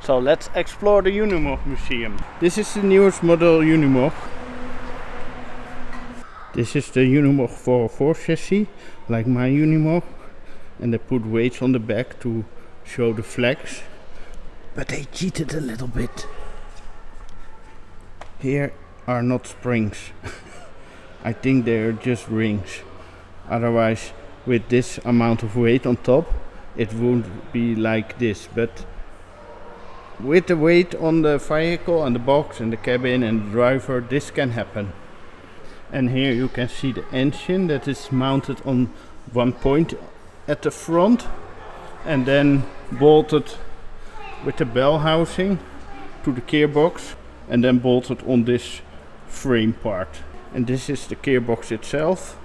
So let's explore the Unimog Museum. This is the newest model Unimog. This is the Unimog 404 chassis, like my Unimog. And they put weights on the back to show the flags. But they cheated a little bit. Here are not springs. I think they're just rings. Otherwise, with this amount of weight on top, it won't be like this. But with the weight on the vehicle and the box and the cabin and the driver, this can happen. And here you can see the engine that is mounted on one point at the front and then bolted with the bell housing to the gearbox and then bolted on this frame part. And this is the gearbox itself.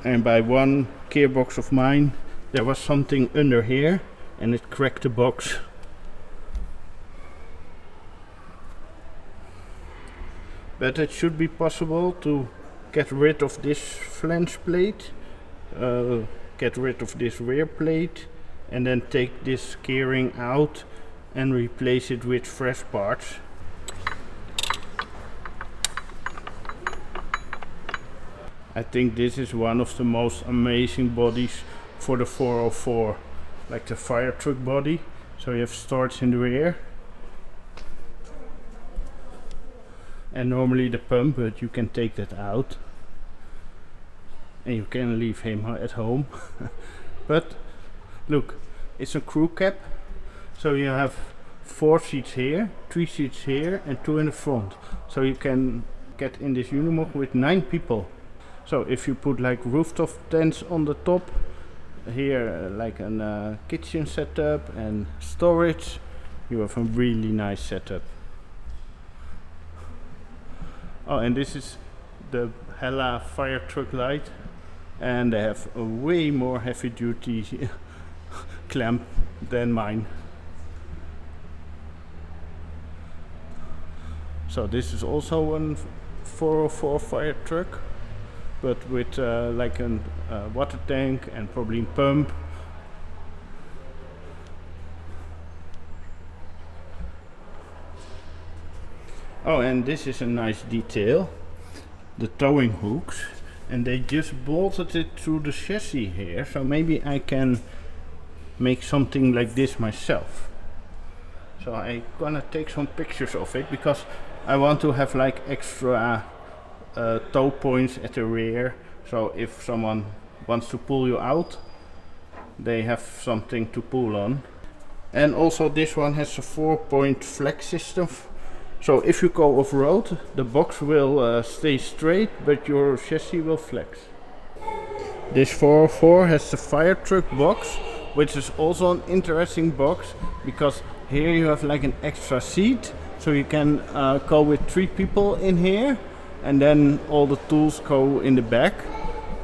And by one gearbox of mine there was something under here and it cracked the box. But it should be possible to get rid of this flange plate, get rid of this rear plate, and then take this gearing out and replace it with fresh parts. I think this is one of the most amazing bodies for the 404, like the fire truck body. So you have storage in the rear. And normally the pump, but you can take that out. And you can leave him at home. But look, it's a crew cab. So you have 4 seats here, 3 seats here and 2 in the front. So you can get in this Unimog with 9 people. So if you put like rooftop tents on the top, here like a kitchen setup and storage, you have a really nice setup. Oh, and this is the Hella fire truck light, and they have a way more heavy duty clamp than mine. So this is also one 404 fire truck, but with like a water tank and probably a pump. Oh, and this is a nice detail, the towing hooks, and they just bolted it through the chassis here, so maybe I can make something like this myself. So I'm gonna take some pictures of it because I want to have like extra tow points at the rear, so if someone wants to pull you out, they have something to pull on. And also this one has a 4-point flex system. So if you go off-road, the box will stay straight, but your chassis will flex. This 404 has the fire truck box, which is also an interesting box, because here you have like an extra seat, so you can go with 3 people in here, and then all the tools go in the back.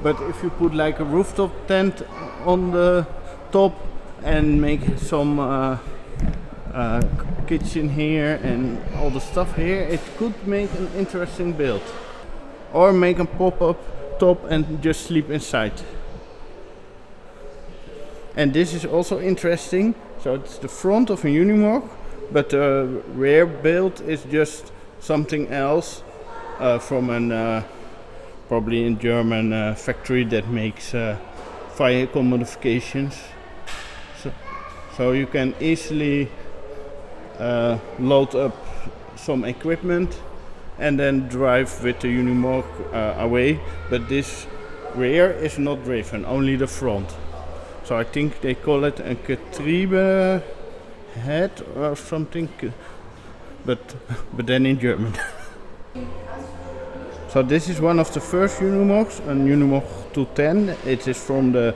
But if you put like a rooftop tent on the top and make some kitchen here and all the stuff here, it could make an interesting build. Or make a pop-up top and just sleep inside. And this is also interesting. So it's the front of a Unimog, but the rear build is just something else from an probably a German factory that makes vehicle modifications. So you can easily load up some equipment and then drive with the Unimog away, but this rear is not driven, only the front. So I think they call it a Getriebe head or something, but then in German. So this is one of the first Unimogs, a Unimog 210. It is from the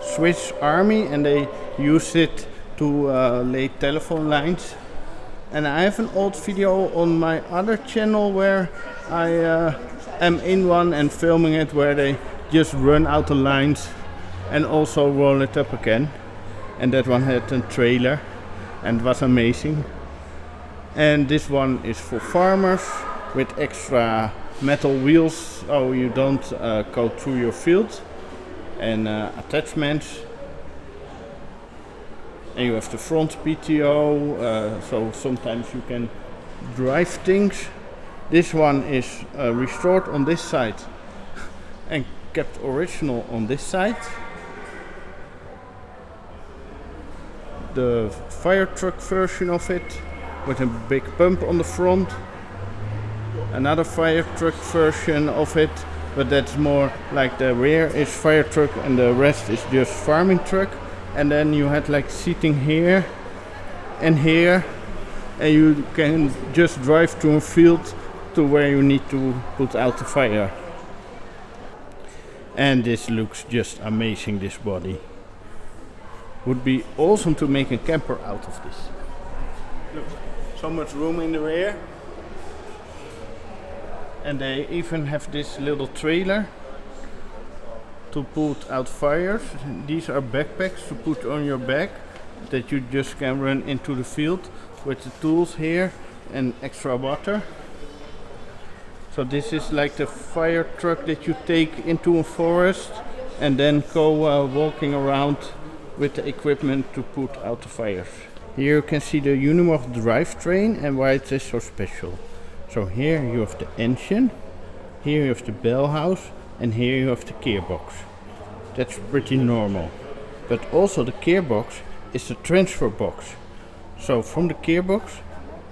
Swiss Army, and they use it to lay telephone lines. And I have an old video on my other channel where I am in one and filming it, where they just run out the lines and also roll it up again. And that one had a trailer and was amazing. And this one is for farmers with extra metal wheels, so you don't go through your field, and attachments. And you have the front PTO, so sometimes you can drive things. This one is restored on this side and kept original on this side. The fire truck version of it with a big pump on the front. Another fire truck version of it, but that's more like the rear is fire truck and the rest is just farming truck. And then you had like seating here and here, and you can just drive to a field to where you need to put out the fire. And this looks just amazing, this body. Would be awesome to make a camper out of this. Look, so much room in the rear. And they even have this little trailer to put out fires. These are backpacks to put on your back that you just can run into the field with the tools here and extra water. So this is like the fire truck that you take into a forest and then go walking around with the equipment to put out the fires. Here you can see the Unimog drivetrain and why it is so special. So here you have the engine, here you have the bell house, and here you have the gearbox. That's pretty normal. But also the gearbox is the transfer box. So from the gearbox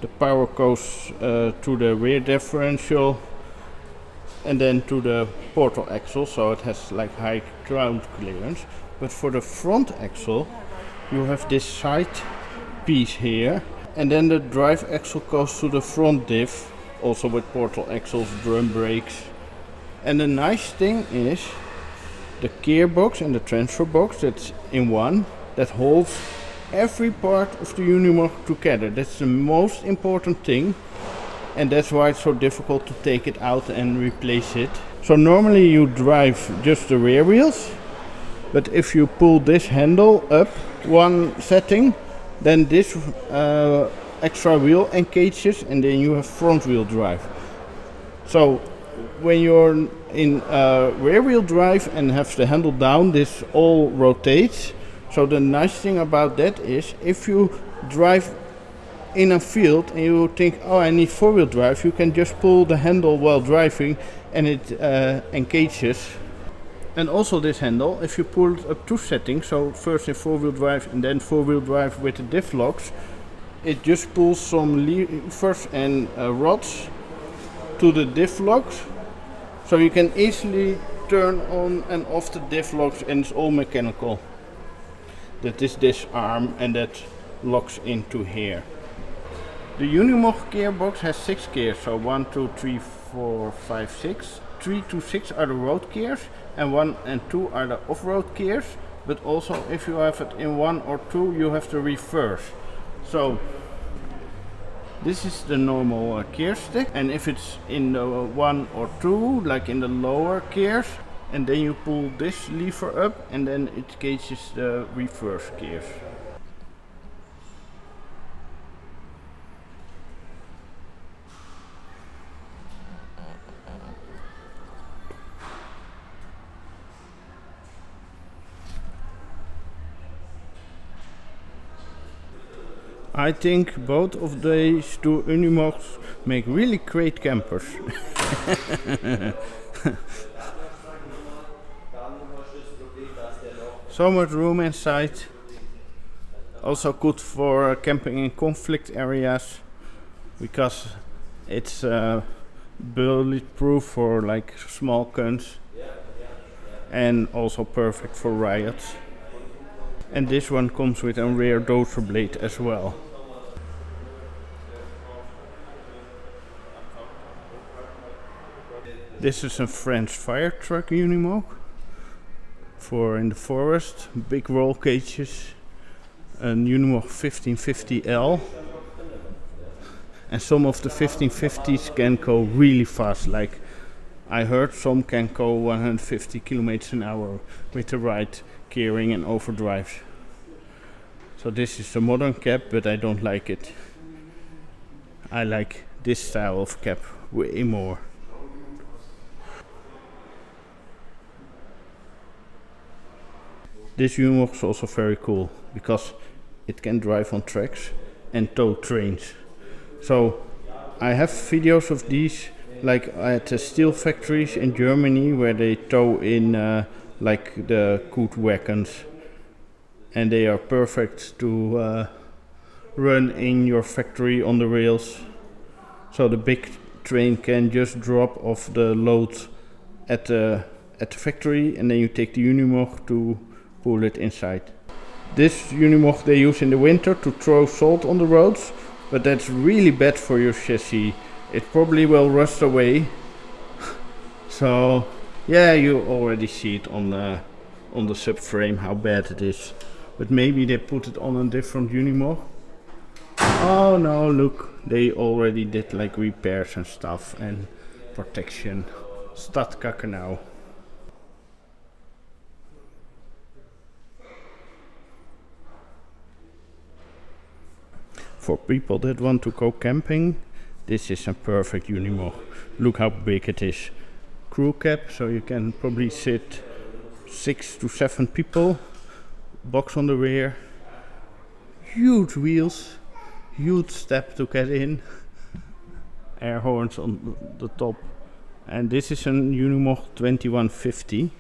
the power goes to the rear differential and then to the portal axle, so it has like high ground clearance. But for the front axle you have this side piece here, and then the drive axle goes to the front diff, also with portal axles, drum brakes. And the nice thing is the gearbox and the transfer box that's in one, that holds every part of the Unimog together. That's the most important thing, and that's why it's so difficult to take it out and replace it. So normally you drive just the rear wheels, but if you pull this handle up one setting, then this extra wheel engages and then you have front wheel drive. So when you're in rear wheel drive and have the handle down, this all rotates. So the nice thing about that is if you drive in a field and you think, oh, I need four wheel drive, you can just pull the handle while driving and it engages. And also this handle, if you pull it up two settings, so first in four wheel drive and then four wheel drive with the diff locks, it just pulls some levers and rods to the diff locks, so you can easily turn on and off the diff locks, and it's all mechanical. That is this arm and that locks into here. The Unimog gearbox has 6 gears, so 1, 2, 3, 4, 5, 6. 3 to 6 are the road gears and 1 and 2 are the off-road gears, but also if you have it in 1 or 2 you have the reverse. So this is the normal gear stick, and if it's in the 1 or 2, like in the lower gears, and then you pull this lever up and then it gauges the reverse gears. I think both of these two Unimogs make really great campers. So much room inside. Also good for camping in conflict areas, because it's bulletproof for like small guns, and also perfect for riots. And this one comes with a rear dozer blade as well. This is a French fire truck Unimog for in the forest, big roll cages, a Unimog 1550L, and some of the 1550s can go really fast, like I heard some can go 150 kilometers an hour with the right gearing and overdrive. So this is a modern cab, but I don't like it. I like this style of cab way more. This Unimog is also very cool because it can drive on tracks and tow trains. So I have videos of these like at the steel factories in Germany where they tow in like the Kut wagons, and they are perfect to run in your factory on the rails. So the big train can just drop off the load at the factory, and then you take the Unimog to pull it inside. This Unimog they use in the winter to throw salt on the roads, but that's really bad for your chassis. It probably will rust away. So yeah, you already see it on the subframe how bad it is. But maybe they put it on a different Unimog. Oh no, look, they already did like repairs and stuff and protection. Stad Gaggenau. For people that want to go camping, this is a perfect Unimog. Look how big it is. Crew cab, so you can probably sit 6 to 7 people. Box on the rear. Huge wheels. Huge step to get in. Air horns on the top. And this is a Unimog 2150.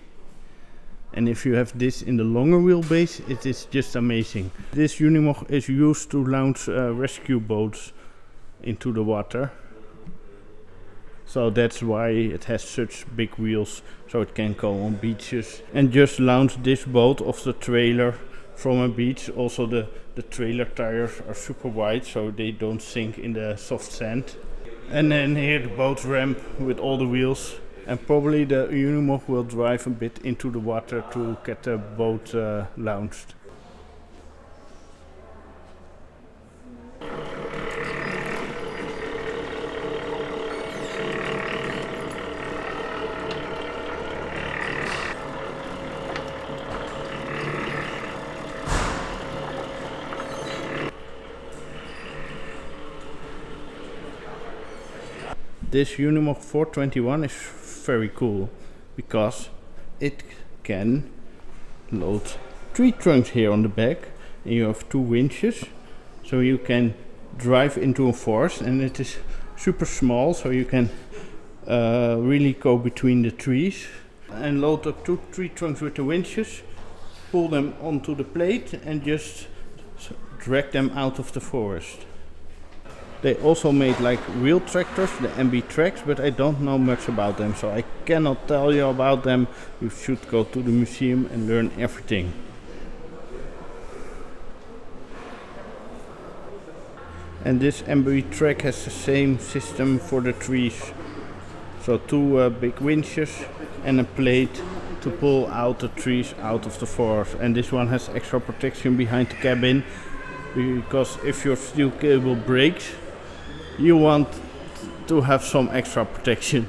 And if you have this in the longer wheelbase, it is just amazing. This Unimog is used to launch rescue boats into the water. So that's why it has such big wheels, so it can go on beaches and just launch this boat off the trailer from a beach. Also the trailer tires are super wide, so they don't sink in the soft sand. And then here the boat ramp with all the wheels. And probably the Unimog will drive a bit into the water to get the boat launched. This Unimog 421 is very cool because it can load tree trunks here on the back, and you have 2 winches, so you can drive into a forest, and it is super small, so you can really go between the trees and load up 2 tree trunks with the winches, pull them onto the plate and just drag them out of the forest. They also made like real tractors, the MB tracks, but I don't know much about them, so I cannot tell you about them. You should go to the museum and learn everything. And this MB track has the same system for the trees. So 2 big winches and a plate to pull out the trees out of the forest. And this one has extra protection behind the cabin, because if your steel cable breaks, you want to have some extra protection.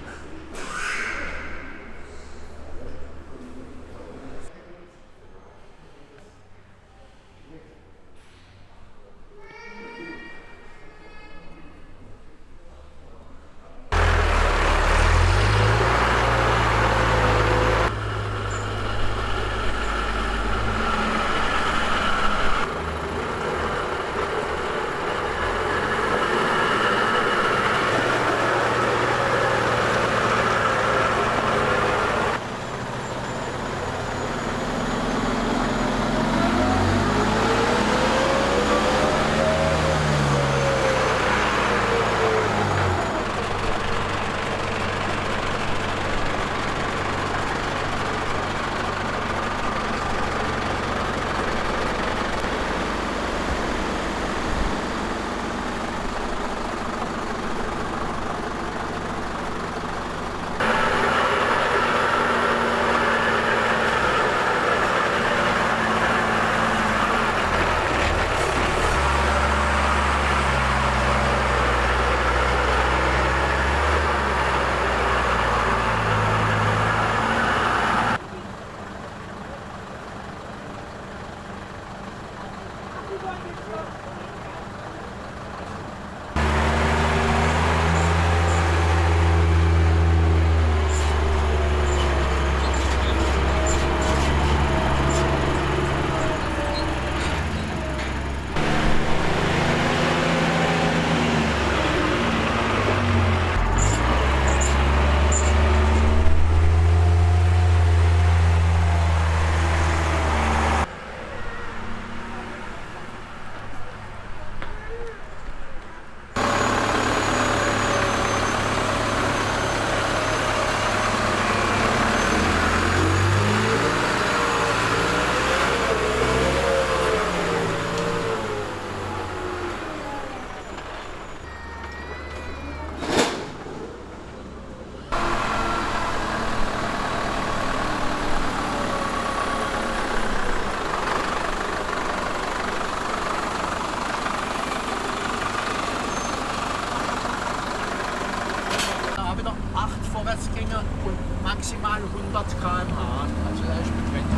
maximal 100 km/h, also er ist begrenzt.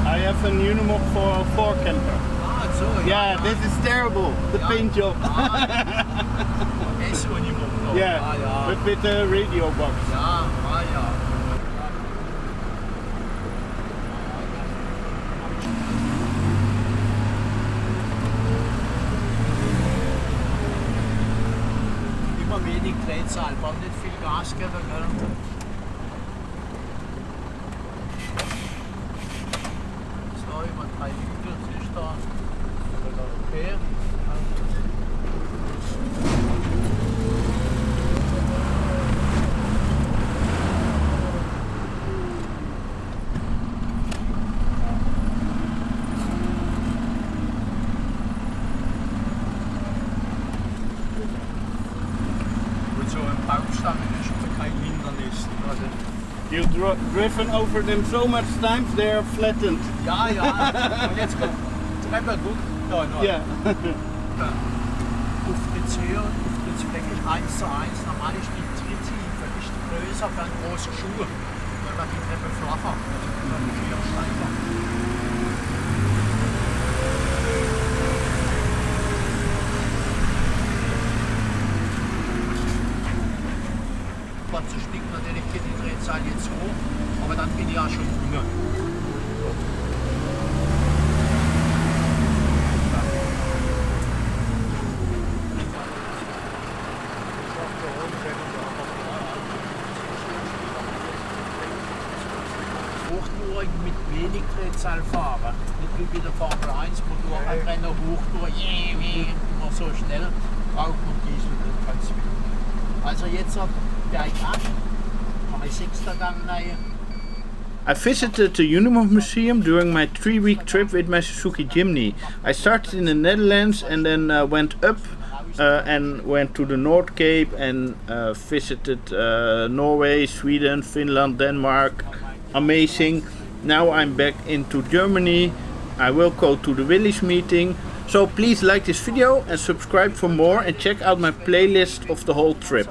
I have a Unimog for 4 camper. Ah, so, Yeah, this is terrible, the paint job. Ist Unimog noch. Yeah, Ah, ja. but with a radio box. Ja, ah, ja. Immer wenig Drehzahl, braucht nicht viel Gas geben, gell? So, über 3 Hügel ist da. Okay. So ein Baumstamm ist kein Hindernis. You've driven over them so much times, they are flattened. Ja, ja. Und jetzt kommt Treppe, guck. Da noch. Yeah. Auftrittshöhe und Auftrittsfläche 1:1. Normal ist die Tritttiefe ist größer für einen großen Schuh. Weil man die Treppe flacher. Also hier steiger. Zu sticken, natürlich geht die Drehzahl jetzt hoch, aber dann bin ich ja schon grüner. Hochtourig mit wenig Drehzahl fahren, nicht wie bei der Formel 1 Motorradrenner hochtourig, immer so schnell, braucht man Diesel nicht ganz viel. Also jetzt bergab, mache ich 6. Gang rein. I visited the Unimog Museum during my 3-week trip with my Suzuki Jimny. I started in the Netherlands and then went up and went to the North Cape and visited Norway, Sweden, Finland, Denmark. Amazing. Now I'm back into Germany. I will go to the village meeting. So please like this video and subscribe for more and check out my playlist of the whole trip.